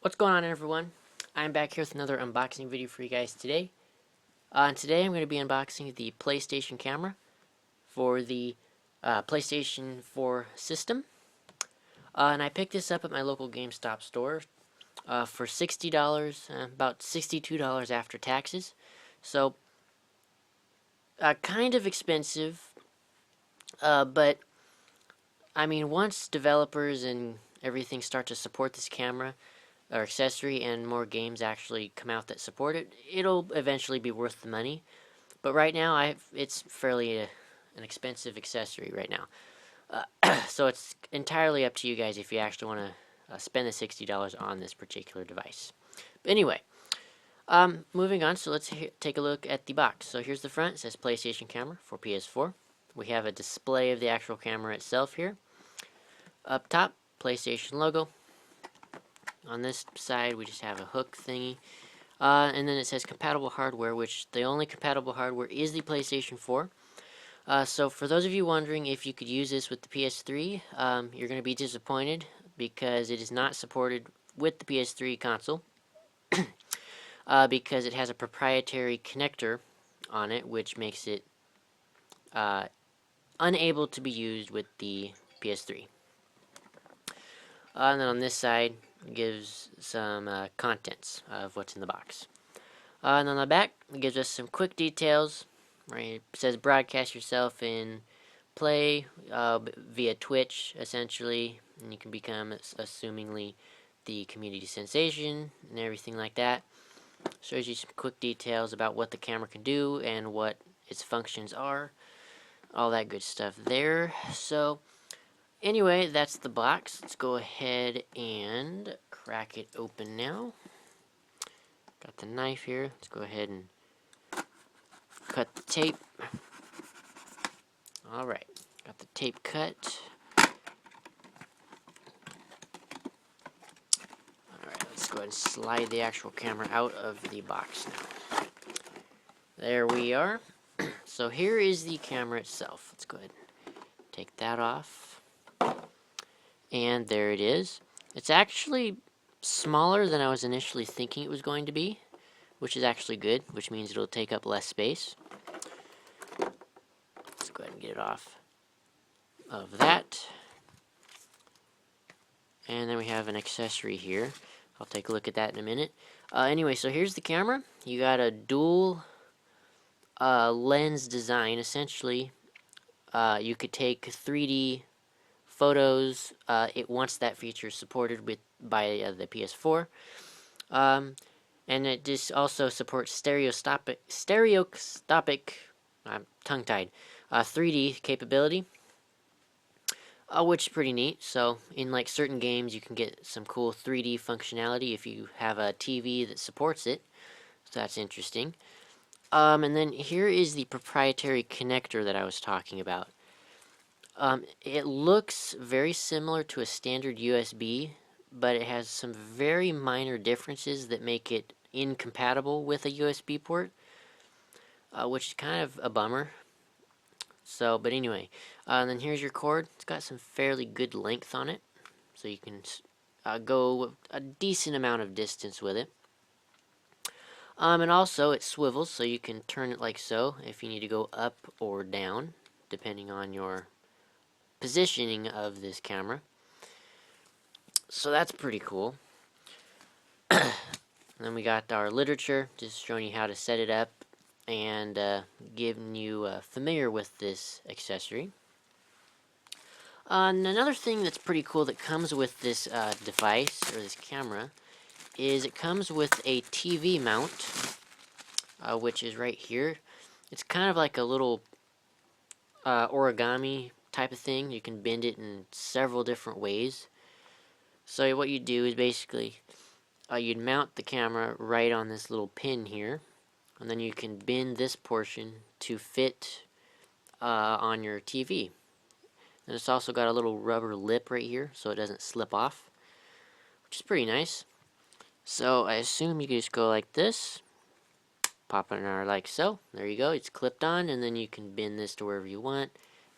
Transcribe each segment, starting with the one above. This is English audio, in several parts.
What's going on, everyone? I'm back here with another unboxing video for you guys today. Today I'm going to be unboxing the PlayStation camera for the PlayStation 4 system. And I picked this up at my local GameStop store for $60, about $62 after taxes. So, kind of expensive, but I mean, once developers and everything start to support this camera, or accessory, and more games actually come out that support it, it'll eventually be worth the money. But right now, it's fairly an expensive accessory right now. So it's entirely up to you guys if you actually want to spend the $60 on this particular device. But anyway, moving on, so let's take a look at the box. So here's the front. It says PlayStation camera for PS4. We have a display of the actual camera itself here. Up top, PlayStation logo. On this side, we just have a hook thingy. And then it says compatible hardware, which the only compatible hardware is the PlayStation 4. So for those of you wondering if you could use this with the PS3, you're going to be disappointed because it is not supported with the PS3 console. Because it has a proprietary connector on it, which makes it unable to be used with the PS3. And then on this side, gives some contents of what's in the box. And on the back, it gives us some quick details. Right, it says broadcast yourself in play via Twitch, essentially, and you can become, assumingly, the community sensation and everything like that. Shows you some quick details about what the camera can do and what its functions are. All that good stuff there. So, anyway, that's the box. Let's go ahead and crack it open now. Got the knife here. Let's go ahead and cut the tape. Alright, got the tape cut. Alright, let's go ahead and slide the actual camera out of the box now. There we are. So here is the camera itself. Let's go ahead and take that off. And there it is. It's actually smaller than I was initially thinking it was going to be, which is actually good, which means it'll take up less space. Let's go ahead and get it off of that. And then we have an accessory here. I'll take a look at that in a minute. Anyway, so here's the camera. You got a dual lens design. Essentially, you could take 3D photos. Once that feature is supported by the PS4. And it just also supports stereoscopic, I'm tongue-tied, 3D capability, which is pretty neat. So in like certain games, you can get some cool 3D functionality if you have a TV that supports it. So that's interesting. And then here is the proprietary connector that I was talking about. It looks very similar to a standard USB, but it has some very minor differences that make it incompatible with a USB port, which is kind of a bummer. So, but anyway, and then here's your cord. It's got some fairly good length on it, so you can go a decent amount of distance with it. And also it swivels, so you can turn it like so if you need to go up or down, depending on your positioning of this camera. So that's pretty cool. And then we got our literature, just showing you how to set it up and getting you familiar with this accessory. And another thing that's pretty cool that comes with this device, or this camera, is it comes with a TV mount, which is right here. It's kind of like a little origami type of thing. You can bend it in several different ways. So what you do is basically you'd mount the camera right on this little pin here, and then you can bend this portion to fit on your TV. And it's also got a little rubber lip right here so it doesn't slip off, which is pretty nice. So I assume you can just go like this, pop it in there like so. There you go, it's clipped on, and then you can bend this to wherever you want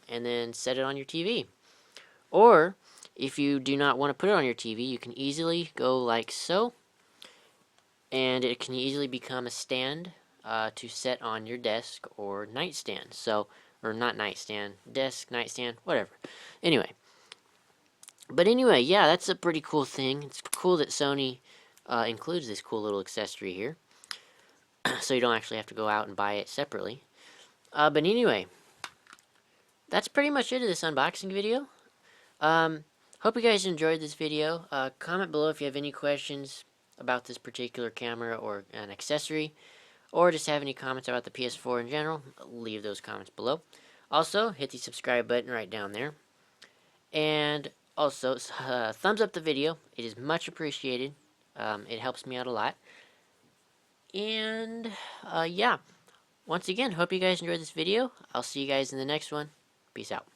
and then set it on your TV. Or If you do not want to put it on your TV, you can easily go like so, and it can easily become a stand to set on your desk or nightstand. So, or not nightstand, desk, nightstand, whatever. Anyway, yeah, that's a pretty cool thing. It's cool that Sony includes this cool little accessory here, so you don't actually have to go out and buy it separately. But anyway, that's pretty much it of this unboxing video. Hope you guys enjoyed this video. Comment below if you have any questions about this particular camera or an accessory, or just have any comments about the PS4 in general. Leave those comments below. Also, hit the subscribe button right down there. And also, thumbs up the video. It is much appreciated. It helps me out a lot. And, yeah. Once again, hope you guys enjoyed this video. I'll see you guys in the next one. Peace out.